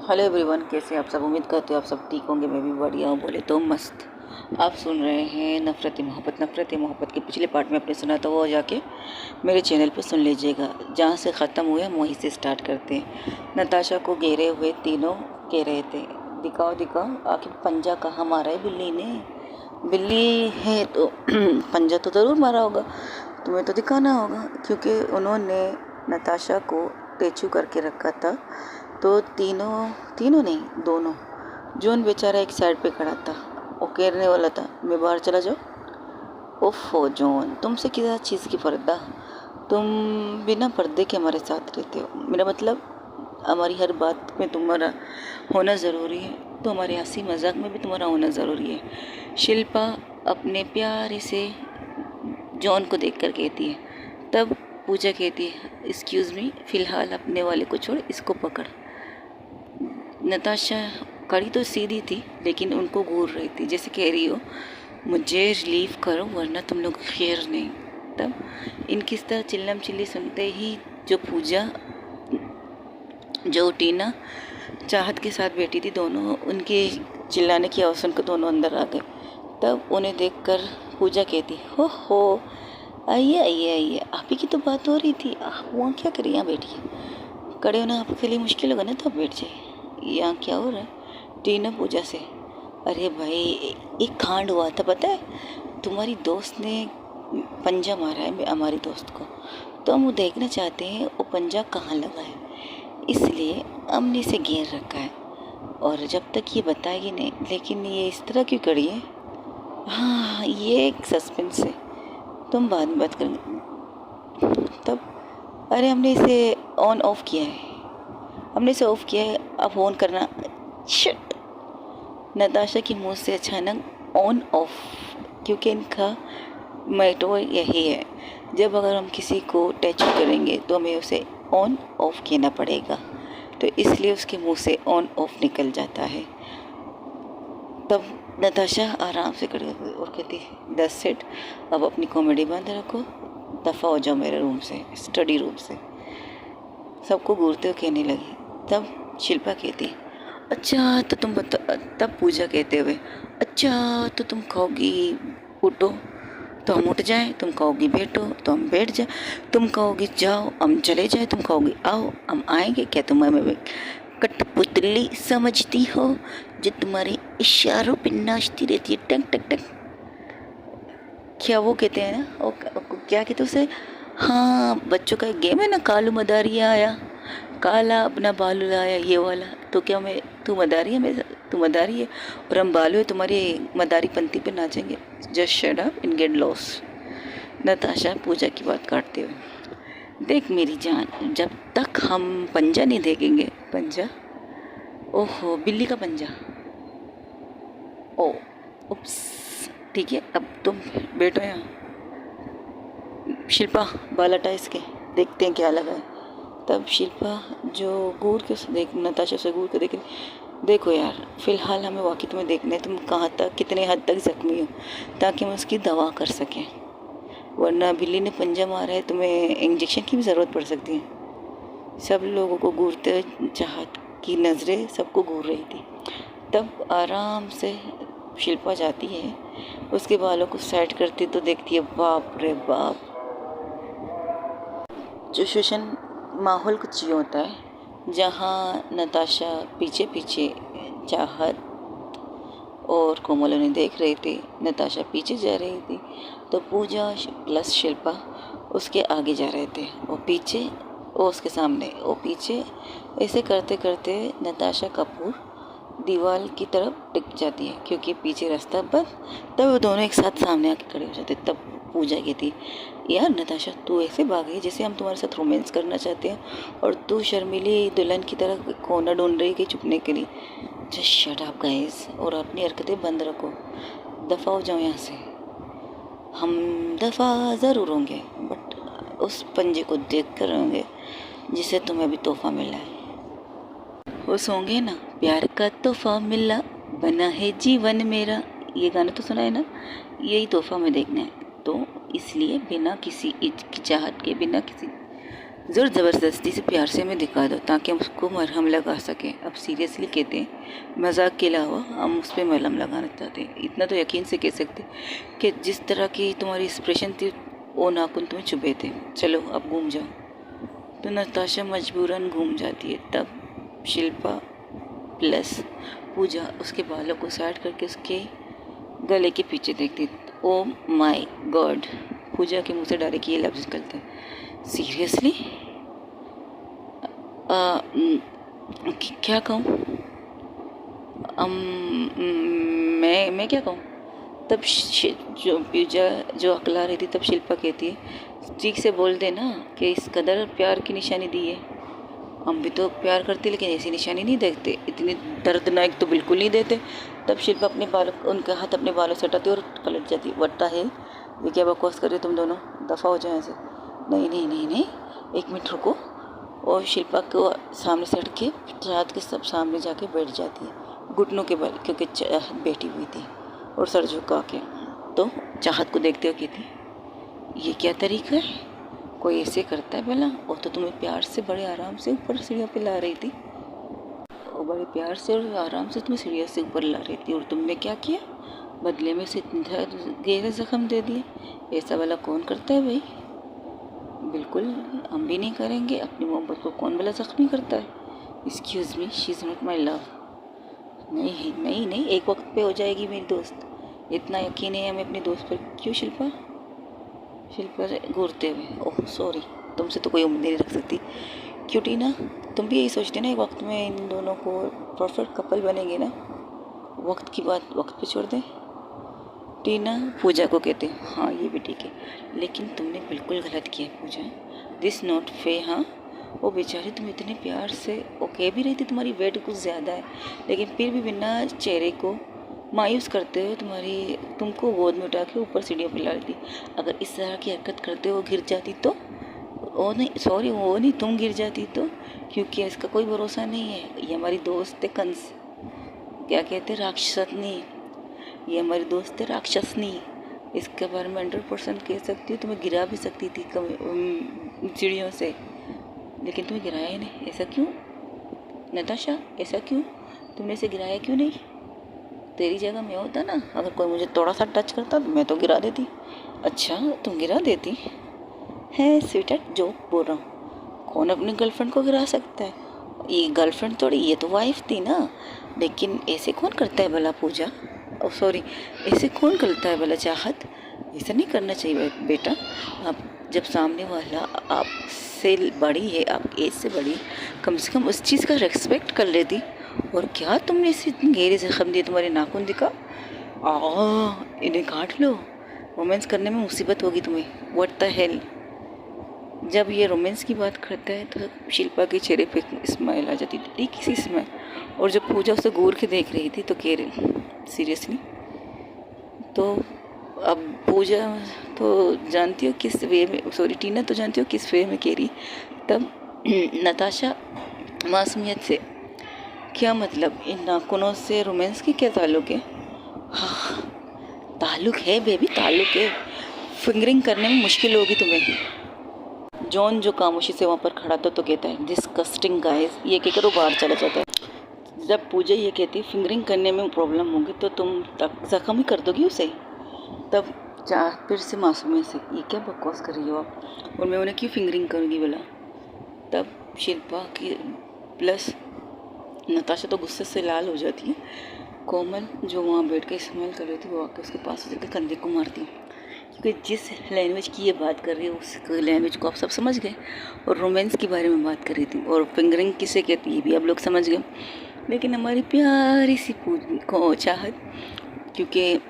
Hello everyone, कैसे आप सब। उम्मीद करते हो आप सब ठीक होंगे। मैं भी बढ़िया हूँ, बोले तो मस्त। आप सुन रहे हैं नफ़रत मोहब्बत। नफ़रत मोहब्बत के पिछले पार्ट में आपने सुना था, वो जाके मेरे चैनल पे सुन लीजिएगा। जहाँ से ख़त्म हुआ हम वहीं से स्टार्ट करते हैं। नताशा को घेरे हुए तीनों कह रहे थे, दिखाओ दिखाओ आखिर पंजा कहाँ मारा है बिल्ली ने। बिल्ली है तो पंजा तो ज़रूर मारा होगा, तुम्हें तो दिखाना होगा, क्योंकि उन्होंने नताशा को टेचू करके रखा था। तो तीनों तीनों नहीं, दोनों। जॉन बेचारा एक साइड पे खड़ा था, वो कहने वाला था मैं बाहर चला जाऊँ। ओफो जॉन, तुमसे किसी चीज़ की पर्दा, तुम बिना पर्दे के हमारे साथ रहते हो। मेरा मतलब हमारी हर बात में तुम्हारा होना ज़रूरी है, तो हमारे हंसी मजाक में भी तुम्हारा होना ज़रूरी है। शिल्पा अपने प्यारे से जॉन को देखकर कहती है। तब पूजा कहती है, एक्सक्यूज़ मी, फ़िलहाल अपने वाले को छोड़, इसको पकड़। नताशा कड़ी तो सीधी थी, लेकिन उनको घूर रही थी, जैसे कह रही हो मुझे रिलीव करो वरना तुम लोग खैर नहीं। तब इनकी इस तरह चिल्लम चिल्ली सुनते ही जो पूजा, जो टीना चाहत के साथ बैठी थी, दोनों उनके चिल्लाने की आवाज़ सुनकर दोनों अंदर आ गए। तब उन्हें देखकर पूजा कहती, हो आइए आइए आइए, आप ही की तो बात हो रही थी। आप वहाँ क्या करिए, यहाँ बैठिए। खड़े होना आपके लिए मुश्किल होगा ना, तो आप बैठ जाइए। यहाँ क्या हो रहा है। टीना पूजा से, अरे भाई एक कांड हुआ था पता है, तुम्हारी दोस्त ने पंजा मारा है हमारी दोस्त को, तो हम वो देखना चाहते हैं वो पंजा कहाँ लगा है, इसलिए हमने इसे घेर रखा है। और जब तक ये बताएगी नहीं, लेकिन ये इस तरह क्यों करी है। हाँ, ये एक सस्पेंस है, तुम बाद में बात करेंगे। तब अरे हमने इसे ऑन ऑफ किया है, हमने इसे ऑफ किया है, अब ऑन करना। शिट, नताशा के मुंह से अचानक ऑन ऑफ, क्योंकि इनका मोटो यही है, जब अगर हम किसी को टच करेंगे तो हमें उसे ऑन ऑफ कहना पड़ेगा, तो इसलिए उसके मुंह से ऑन ऑफ निकल जाता है। तब नताशा आराम से खड़ी होती और कहती, दस सेट, अब अपनी कॉमेडी बंद रखो, दफ़ा हो जाओ मेरे रूम से, स्टडी रूम से। सबको घूरते हुए कहने लगी। तब शिल्पा कहती, अच्छा तो तुम बता। तब पूजा कहते हुए, अच्छा तो तुम कहोगी उठो तो हम उठ जाएं, तुम कहोगी बैठो तो हम बैठ जाएं, तुम कहोगी जाओ हम चले जाएं, तुम कहोगी आओ हम आएंगे। क्या तुम हमें कठपुतली समझती हो जो तुम्हारे इशारों पे नाचती रहती है, टंग टक टक। क्या वो कहते हैं ना, वो क्या कहते हैं उसे, हाँ बच्चों का एक गेम है ना, कालू मदारिया आया, काला अपना बालू लाया, ये वाला। तो क्या मैं, तू मदारी है, मैं तू मदारी है और हम बालू है, तुम्हारी मदारी पंक्ति पे नाचेंगे। Just shut up and get lost. Natasha Pooja की बात काटते हुए, देख मेरी जान, जब तक हम पंजा नहीं देखेंगे। पंजा, ओहो बिल्ली का पंजा, ओ उप्स, ठीक है अब तुम बैठो यहाँ। शिल्पा बाल हटा इसके, देखते हैं क्या लगा है। तब शिल्पा जो घूर के उसे देख, नताशा से घूर के देख, देखो यार फ़िलहाल हमें वाकई तुम्हें देखना है, तुम कहाँ तक कितने हद तक ज़ख्मी हो, ताकि हम उसकी दवा कर सकें, वरना बिल्ली ने पंजा मारा है, तुम्हें इंजेक्शन की भी ज़रूरत पड़ सकती है। सब लोगों को घूरते चाहत की नज़रें सबको घूर रही थी। तब आराम से शिल्पा जाती है, उसके बालों को सेट करती तो देखती है, बाप रे बाप, सिचुएशन माहौल कुछ ये होता है, जहाँ नताशा पीछे पीछे चाहत और कोमल उन्हें देख रही थी, नताशा पीछे जा रही थी, तो पूजा प्लस शिल्पा उसके आगे जा रहे थे, वो पीछे, वो उसके सामने, वो पीछे। ऐसे करते करते नताशा कपूर दीवार की तरफ टिक जाती है, क्योंकि पीछे रास्ता बंद। तब वो दोनों एक साथ सामने आके खड़े हो जाते। तब पूजा कहती, यार नताशा तू ऐसे भाग गई जैसे हम तुम्हारे साथ रोमांस करना चाहते हैं, और तू शर्मीली दुल्हन की तरह कोना ढूंढ रही है छुपने के लिए। जस्ट शट अप गाइस, और अपनी हरकतें बंद रखो, दफ़ा हो जाओ यहाँ से। हम दफ़ा ज़रूर होंगे, बट उस पंजे को देख कर होंगे जिसे तुम्हें अभी तोहफा मिला है। वो सोंगे ना, प्यार का तोहफा मिला, बना है जीवन मेरा, ये गाना तो सुना है ना, यही तोहफा में देखना है। तो इसलिए बिना किसी हिचकिचाहट के, बिना किसी ज़ोर ज़बरदस्ती से प्यार से हमें दिखा दो ताकि हम उसको मरहम लगा सकें। अब सीरियसली कहते हैं, मजाक के अलावा हम उस पर मलहम लगाना चाहते हैं। इतना तो यकीन से कह सकते कि जिस तरह की तुम्हारी एक्सप्रेशन थी वो नाखून तुम्हें चुभे थे। चलो अब घूम जाओ। तो नताशा मजबूरन घूम जाती है। तब शिल्पा प्लस पूजा उसके बालों को साइड करके उसके गले के पीछे देखती। ओ माय गॉड, पूजा के मुंह से डायरेक्ट ये लफ्ज़ निकलते हैं, सीरियसली? क्या कहूँ? मैं क्या कहूँ? तब जो पूजा जो अकला रही थी, तब शिल्पा कहती है, ठीक से बोल दे ना कि इस कदर प्यार की निशानी दी है। हम भी तो प्यार करते लेकिन ऐसी निशानी नहीं देखते, इतनी दर्दनाक तो बिल्कुल नहीं देते। तब शिल्पा अपने बालों, उनका हाथ अपने बालों से हटाती और पलट जाती। वट्टा है, ये क्या बकवास कर रहे हो तुम दोनों, दफ़ा हो जाए ऐसे। नहीं नहीं नहीं नहीं, एक मिनट रुको। और शिल्पा को सामने से हट के चाहत के सब सामने जाके बैठ जाती है, घुटनों के बल, क्योंकि चाहत बैठी हुई थी और सर झुका के। तो चाहत को देखते हुए कहती, ये क्या तरीका है, कोई ऐसे करता है भला? और तो तुम्हें प्यार से बड़े आराम से ऊपर सीढ़ियों पे ला रही थी, और बड़े प्यार से और आराम से तुम्हें सीढ़ियों से ऊपर ला रही थी, और तुमने क्या किया? बदले में से इतने गहरे जख्म दे दिए। ऐसा वाला कौन करता है भाई? बिल्कुल हम भी नहीं करेंगे। अपनी मोहब्बत को कौन भला जख्मी करता है? Excuse me, she is not my love. नहीं नहीं नहीं, एक वक्त पे हो जाएगी मेरी दोस्त, इतना यकीन है हमें अपने दोस्त पर। क्यों शिल्पा? शिल्पा घूरते हुए, ओह सॉरी, तुमसे तो कोई उम्मीद नहीं रख सकती। क्यों टीना, तुम भी यही सोचते ना एक वक्त में इन दोनों को परफेक्ट कपल बनेंगे ना? वक्त की बात वक्त पे छोड़ दें। टीना पूजा को कहते, हाँ ये भी ठीक है, लेकिन तुमने बिल्कुल गलत किया पूजा, दिस नॉट फे। हाँ वो बेचारी तुम इतने प्यार से वो कह भी रही थी तुम्हारी वेट कुछ ज़्यादा है, लेकिन फिर भी बिना चेहरे को मायूस करते हुए तुमको गोद में उठा के ऊपर सीढ़ियों पर ला दी। अगर इस तरह की हरकत करते हो गिर जाती तो, वो नहीं सॉरी, वो नहीं तुम गिर जाती तो, क्योंकि इसका कोई भरोसा नहीं है। ये हमारी दोस्त है कंस, क्या कहते, राक्षसनी। ये हमारी दोस्त है राक्षसनी, इसके बारे में 100% कह सकती हूँ। तुम्हें गिरा भी सकती थी सीढ़ियों से, लेकिन तुम्हें गिराया ही नहीं। ऐसा क्यों नताशा, ऐसा क्यों? तुमने इसे गिराया क्यों नहीं? तेरी जगह मैं होता ना, अगर कोई मुझे थोड़ा सा टच करता तो मैं तो गिरा देती। अच्छा तुम गिरा देती है? स्वीटहार्ट जोक बोल रहा हूँ, कौन अपनी गर्लफ्रेंड को गिरा सकता है? ये गर्लफ्रेंड थोड़ी, ये तो वाइफ थी ना। लेकिन ऐसे कौन करता है भला पूजा, ओ सॉरी, ऐसे कौन करता है भला चाहत? ऐसा नहीं करना चाहिए बेटा। आप जब सामने वाला आपसे बड़ी है, आप एज से बड़ी, कम से कम उस चीज़ का रेस्पेक्ट कर लेती। और क्या तुमने इसे इतनी गहरे जख्म दिए? तुम्हारे नाखून दिखा, इन्हें काट लो, रोमांस करने में मुसीबत होगी तुम्हें। What the hell. जब ये रोमांस की बात करता है तो शिल्पा के चेहरे पे स्माइल आ जाती थी, किसी स्माइल। और जब पूजा उसे घूर के देख रही थी तो कह रही, सीरियसली? तो अब पूजा तो जानती हो किस वे में, सॉरी टीना तो जानती हो किस वे में कह रही। तब नताशा मासूमियत से, क्या मतलब, इन नाखूनों से रोमांस की क्या ताल्लुक़ है? हाँ ताल्लुक़ है बेबी, ताल्लुक़ है। फिंगरिंग करने में मुश्किल होगी तुम्हें। जॉन जो खामोशी से वहाँ पर खड़ा था तो कहता है, डिस्कस्टिंग गाइस, ये कहकर वो बाहर चला जाता है। जब पूजा ये कहती फिंगरिंग करने में प्रॉब्लम होगी तो तुम जख्म ही कर दोगी उसे। तब फिर से मासूमियत से, ये क्या बकवास कर रही हो आप, और मैं उन्हें क्यों फिंगरिंग करूँगी बोला। तब शिल्पा की प्लस नताशा तो गुस्से से लाल हो जाती है। कोमल जो वहाँ बैठ के इस्तेमाल कर रही थी वो आके उसके पास जाकर कंधे को मारती है, क्योंकि जिस लैंग्वेज की ये बात कर रही है उस लैंग्वेज को आप सब समझ गए। और रोमांस के बारे में बात कर रही थी, और फिंगरिंग किसे कहती है ये भी आप लोग समझ गए। लेकिन हमारी प्यारी सी को चाहत, क्योंकि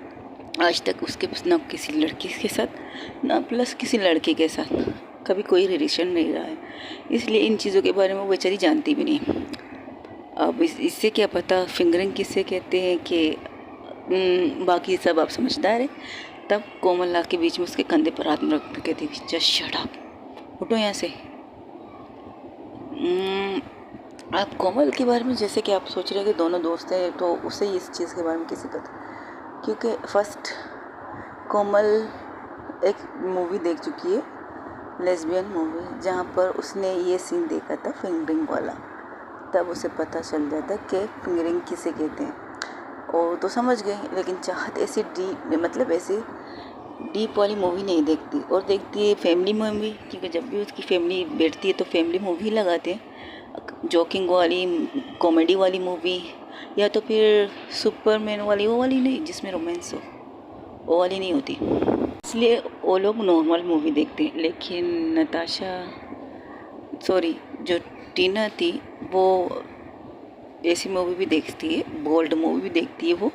आज तक उसके ना किसी लड़की के साथ ना प्लस किसी लड़के के साथ कभी कोई रिलेशन नहीं रहा है, इसलिए इन चीज़ों के बारे में वो बेचारी जानती भी नहीं। अब इससे क्या पता फिंगरिंग किसे कहते हैं कि बाकी सब आप समझदार है। तब कोमल ला के बीच में उसके कंधे पर हाथ में रख के कहती, जस्ट शट अप, उठो यहाँ से। आप कोमल के बारे में जैसे कि आप सोच रहे हैं कि दोनों दोस्त हैं, तो उसे इस चीज़ के बारे में किसी पता, क्योंकि फर्स्ट कोमल एक मूवी देख चुकी है लेस्बियन मूवी, जहाँ पर उसने ये सीन देखा था फिंगरिंग वाला, तब उसे पता चल जाता कि फिंगरिंग किसे कहते हैं। और तो समझ गई, लेकिन चाहत ऐसी ऐसी डीप वाली मूवी नहीं देखती, और देखती है फैमिली मूवी, क्योंकि जब भी उसकी फैमिली बैठती है तो फैमिली मूवी लगाते हैं, जोकिंग वाली, कॉमेडी वाली मूवी, या तो फिर सुपरमैन वाली, वो वाली नहीं जिसमें रोमांस हो, वो वाली नहीं होती, इसलिए वो लोग नॉर्मल मूवी देखते हैं। लेकिन जो टीना थी वो ऐसी मूवी भी देखती है, बोल्ड मूवी भी देखती है वो,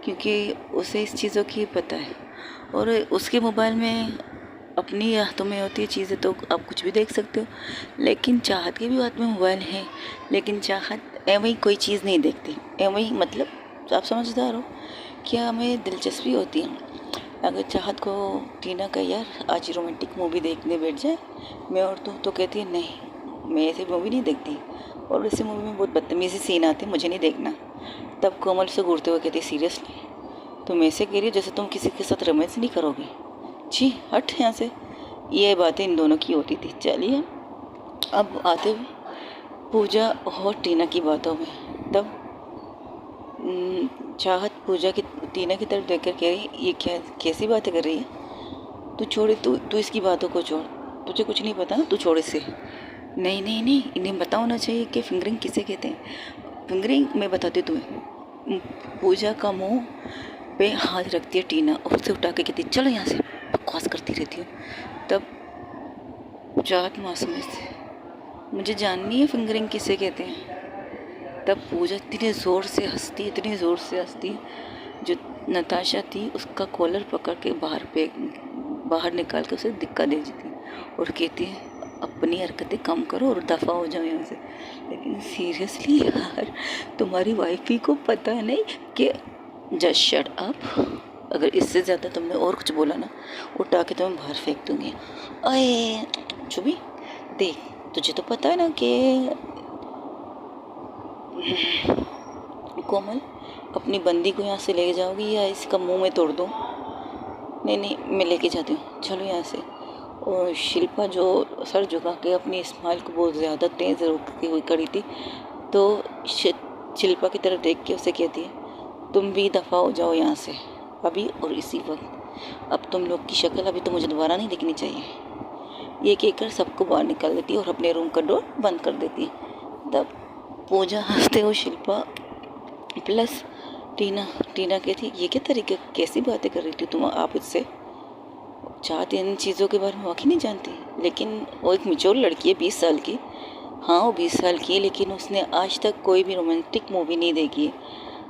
क्योंकि उसे इस चीज़ों की पता है। और उसके मोबाइल में अपनी हाथों में होती है चीज़ें, तो आप कुछ भी देख सकते हो। लेकिन चाहत के भी हाथ में मोबाइल है, लेकिन चाहत एवं कोई चीज़ नहीं देखती, एवं आप समझदार हो, क्या हमें दिलचस्पी होती है। अगर चाहत को टीना का यार आज रोमांटिक मूवी देखने बैठ जाए मैं और तो कहती है नहीं, मैं ऐसी मूवी नहीं देखती, और ऐसी मूवी में बहुत बदतमीज़ी सीन आते, मुझे नहीं देखना। तब कोमल से घूरते हुए कहती सीरियसली तुम ऐसे कह रही हो जैसे तुम किसी के साथ रोमांस नहीं करोगे, जी हट यहाँ से। ये बातें इन दोनों की होती थी। चलिए अब आते हुए पूजा और टीना की बातों में, तब चाहत पूजा की टीना की तरफ देखकर कह रही ये क्या कैसी बातें कर रही है, तू छोड़, तू इसकी बातों को छोड़, तुझे कुछ नहीं पता, तू छोड़ इसे। नहीं नहीं नहीं, इन्हें पता होना चाहिए कि फिंगरिंग किसे कहते हैं। फिंगरिंग मैं बताती तुम्हें। पूजा का मुंह पे हाथ रखती है टीना और उसे उठा के कहती चलो यहाँ से, बकवास करती रहती हो। तब चाहत मासूम से मुझे जाननी है फिंगरिंग किसे कहते हैं। तब पूजा इतनी ज़ोर से हंसती, जो नताशा थी उसका कॉलर पकड़ के बाहर निकाल के उसे धक्का दे देती और कहती है अपनी हरकतें कम करो और दफ़ा हो जाओ यहाँ से। लेकिन सीरियसली यार, तुम्हारी वाइफ ही को पता नहीं कि जस्ट शट अप, अगर इससे ज़्यादा तुमने और कुछ बोला ना उठा के तुम्हें बाहर फेंक दूँगी। अरे चुभी, देख तुझे तो पता है ना कि कोमल अपनी बंदी को यहाँ से ले जाओगी या इसका मुंह में तोड़ दूँ। नहीं मैं लेके जाती हूँ, चलो यहाँ से। और शिल्पा जो सर झुका के अपनी स्माइल को बहुत ज़्यादा तेज़ रोकती हुई खड़ी थी, तो शिल्पा की तरफ देख के उसे कहती है तुम भी दफ़ा हो जाओ यहाँ से अभी और इसी वक्त। अब तुम लोग की शक्ल अभी तो मुझे दोबारा नहीं दिखनी चाहिए। ये कहकर सबको बाहर निकाल देती है और अपने रूम का डोर बंद कर देती है। तब पूजा हंसते हो शिल्पा प्लस टीना कहती ये क्या तरीके कैसी बातें कर रही थी तुम, आप इससे चाहते इन चीज़ों के बारे में वाकई नहीं जानती। लेकिन वो एक मैच्योर लड़की है 20 साल की, हाँ वो 20 साल की है, लेकिन उसने आज तक कोई भी रोमांटिक मूवी नहीं देखी है।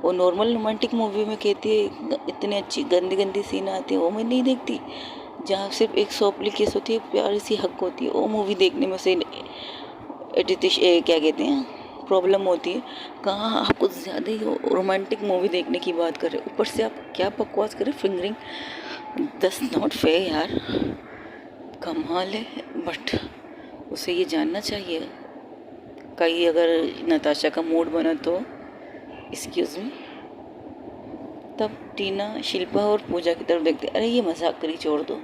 वो नॉर्मल रोमांटिक मूवी में कहती है इतनी अच्छी गंदी सीन आती है वो मैं नहीं देखती, जहाँ सिर्फ एक सौंपली केस होती है, प्यारी सी हक होती है, वो मूवी देखने में से क्या कहते हैं प्रॉब्लम होती है। कहाँ आप कुछ ज़्यादा ही रोमांटिक मूवी देखने की बात कर रहे हो, ऊपर से आप क्या बकवास कर रहे हो, फिंगरिंग दस नॉट फेयर यार, कमाल है। बट उसे ये जानना चाहिए कहीं अगर नताशा का मूड बना तो एक्सक्यूज़ मी। तब टीना शिल्पा और पूजा की तरफ देखते अरे ये मजाक करी छोड़ दो,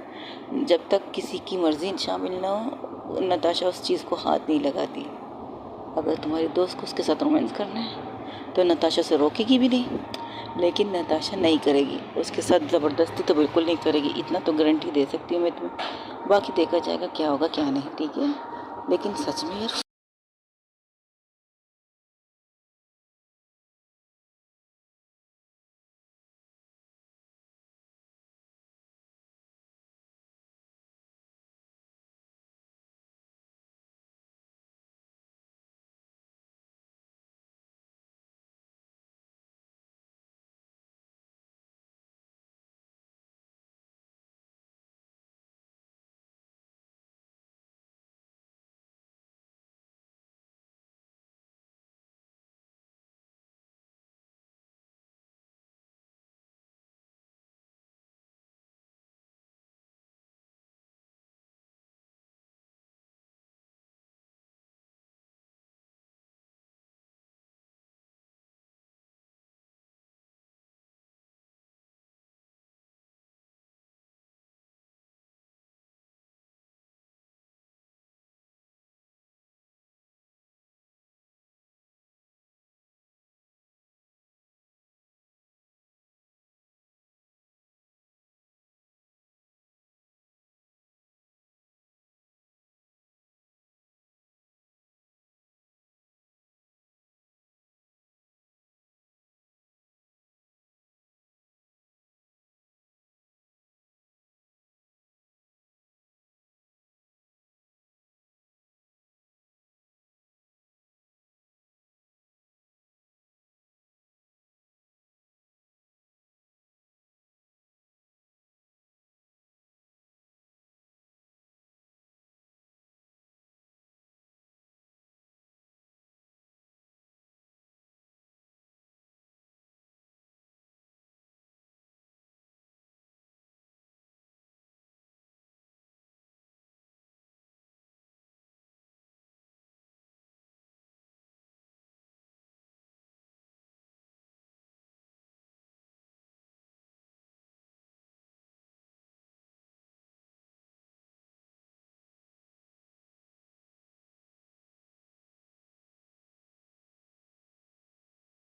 जब तक किसी की मर्जी शामिल ना हो नताशा उस चीज़ को हाथ नहीं लगाती। अगर तुम्हारे दोस्त को उसके साथ रोमांस करना है तो नताशा से रोकेगी भी नहीं, लेकिन नताशा नहीं करेगी, उसके साथ ज़बरदस्ती तो बिल्कुल नहीं करेगी, इतना तो गारंटी दे सकती हूँ मैं तुम्हें। बाकी देखा जाएगा क्या होगा क्या नहीं, ठीक है। लेकिन सच में यार